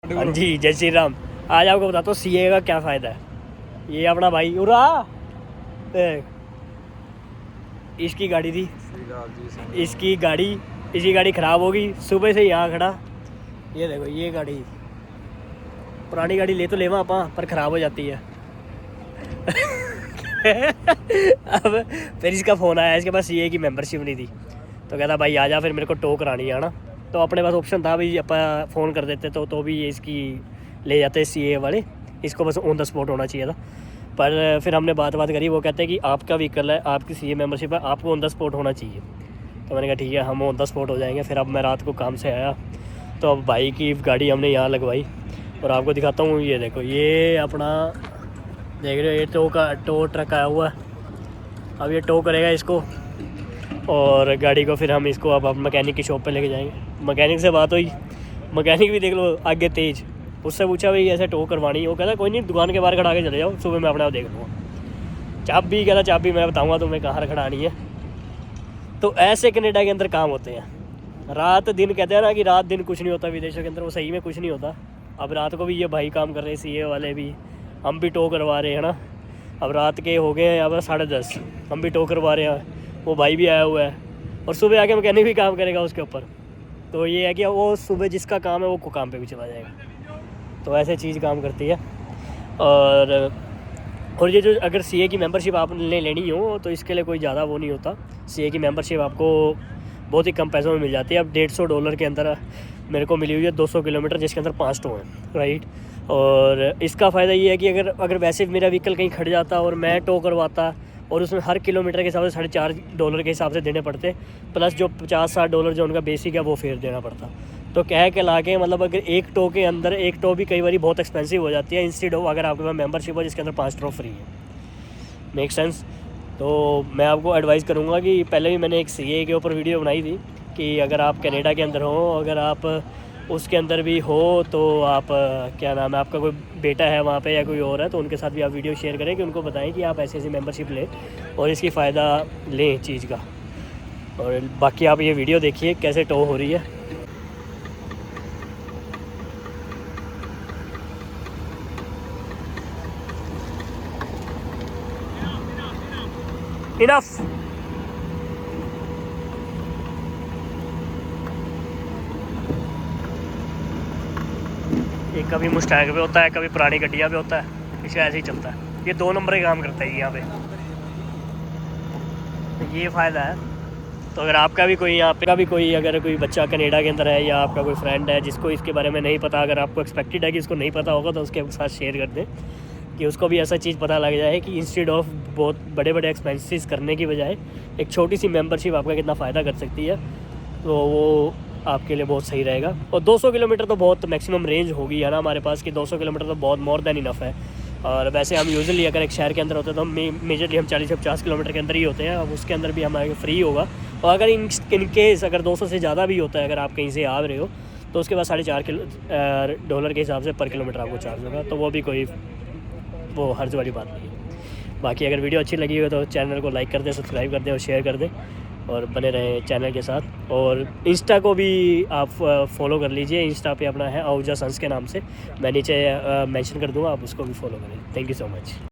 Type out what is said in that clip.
हाँ जी, जय श्री राम। आज आपको बताता हूँ सीए का क्या फ़ायदा है। ये अपना भाई उरा इसकी गाड़ी थी, इसकी गाड़ी ख़राब होगी। सुबह से यहाँ खड़ा, ये देखो ये गाड़ी पुरानी गाड़ी ले तो लेवा आप पर ख़राब हो जाती है। अब फिर इसका फ़ोन आया, इसके पास सीए की मेंबरशिप नहीं थी, तो कहता भाई आ जा, फिर मेरे को टो करानी है ना। तो अपने पास ऑप्शन था भाई, अपन फ़ोन कर देते तो भी ये इसकी ले जाते सीए वाले, इसको बस ऑन द स्पॉट होना चाहिए था। पर फिर हमने बात करी, वो कहते हैं कि आपका व्हीकल है, आपकी सीए मेंबरशिप है, आपको ऑन द स्पॉट होना चाहिए। तो मैंने कहा ठीक है, हम ऑन द स्पॉट हो जाएंगे। फिर अब मैं रात को काम से आया तो अब भाई की गाड़ी हमने यहाँ लगवाई और आपको दिखाता हूँ। ये देखो, ये अपना देख रहे हो, ये टो ट्रक आया हुआ है। अब ये टो करेगा इसको और गाड़ी को फिर हम इसको अब मैकेनिक की शॉप पे लेके जाएंगे। मैकेनिक से बात हुई, मैकेनिक भी देख लो आगे तेज, उससे पूछा भाई ऐसे टो करवानी है। वो कहता कोई नहीं, दुकान के बाहर खड़ा के चले जाओ, सुबह मैं अपने आप देख लूँगा। चाबी कहता चाबी मैं बताऊँगा तुम्हें कहाँ खड़ानी है। तो ऐसे कनेडा के अंदर काम होते हैं। रात दिन कहते हैं ना कि रात दिन कुछ नहीं होता विदेशों के अंदर, वो सही में कुछ नहीं होता। अब रात को भी ये भाई काम कर रहे हैं, सीए वाले भी, हम भी टो करवा रहे हैं ना। अब रात के हो गए अब 10:30, हम भी टो करवा रहे हैं, वो भाई भी आया हुआ है और सुबह आके मैकेनिक भी काम करेगा उसके ऊपर। तो ये है कि वो सुबह जिसका काम है वो काम पे भी चला जाएगा। तो ऐसे चीज़ काम करती है। और ये जो अगर सीए की मेंबरशिप आपने लेनी हो तो इसके लिए कोई ज़्यादा वो नहीं होता। सीए की मेंबरशिप आपको बहुत ही कम पैसों में मिल जाती है। अब $150 के अंदर मेरे को मिली हुई है 200 किलोमीटर, जिसके अंदर 5 टो हैं, राइट। और इसका फ़ायदा ये है कि अगर वैसे मेरा व्हीकल कहीं खड़ जाता और मैं टो करवाता और उसमें हर किलोमीटर के हिसाब से $4.5 के हिसाब से देने पड़ते, प्लस जो $50-60 जो उनका बेसिक है वो फिर देना पड़ता। तो कह के ला के मतलब अगर एक टो के अंदर, एक टो भी कई बार बहुत एक्सपेंसिव हो जाती है, इंस्टेड ऑफ अगर आपके पास मेंबरशिप हो जिसके अंदर 5 टो फ्री है। Make sense. तो मैं आपको एडवाइस करूँगा कि पहले भी मैंने एक सीए के ऊपर वीडियो बनाई थी कि अगर आप कनाडा के अंदर हो, अगर आप उसके अंदर भी हो तो आप क्या नाम है, आपका कोई बेटा है वहाँ पे या कोई और है तो उनके साथ भी आप वीडियो शेयर करें कि उनको बताएं कि आप ऐसी मेंबरशिप लें और इसकी फ़ायदा लें चीज़ का। और बाकी आप ये वीडियो देखिए कैसे टो हो रही है। इनफ। ये कभी मुस्टैग पे होता है, कभी पुरानी गड्डियाँ पे होता है, इसका ऐसे ही चलता है। ये 2 नंबर का काम करता है यहाँ पे, तो ये फ़ायदा है। तो अगर आपका भी कोई यहाँ पे अगर कोई बच्चा कनाडा के अंदर है या आपका कोई फ्रेंड है जिसको इसके बारे में नहीं पता, अगर आपको एक्सपेक्टेड है कि इसको नहीं पता होगा तो उसके साथ शेयर कर दें कि उसको भी ऐसा चीज़ पता लग जाए कि इंस्टेड ऑफ बहुत बड़े बड़े एक्सपेंसेस करने की बजाय एक छोटी सी मेंबरशिप आपका कितना फ़ायदा कर सकती है। तो वो आपके लिए बहुत सही रहेगा। और 200 किलोमीटर तो बहुत मैक्सिमम रेंज होगी है ना हमारे पास, कि 200 किलोमीटर तो बहुत मोर देन इनफ है। और वैसे हम यूजुअली अगर एक शहर के अंदर होते हैं तो हम मेजरली हम 40 से 50 किलोमीटर के अंदर ही होते हैं। अब उसके अंदर भी हमारे फ्री होगा। और अगर इन केस अगर 200 से ज़्यादा भी होता है, अगर आप कहीं से आ रहे हो तो उसके बाद $4.5 के हिसाब से पर किलोमीटर आपको चार्ज होगा। तो वो भी कोई वो हर्ज वाली बात नहीं है। बाकी अगर वीडियो अच्छी लगी हो तो चैनल को लाइक कर दें, सब्सक्राइब कर दें और शेयर कर दें और बने रहें चैनल के साथ। और इंस्टा को भी आप फॉलो कर लीजिए। इंस्टा पे अपना है आहूजा सन्स के नाम से, मैं नीचे मेंशन कर दूँगा, आप उसको भी फॉलो करें। Thank you so much.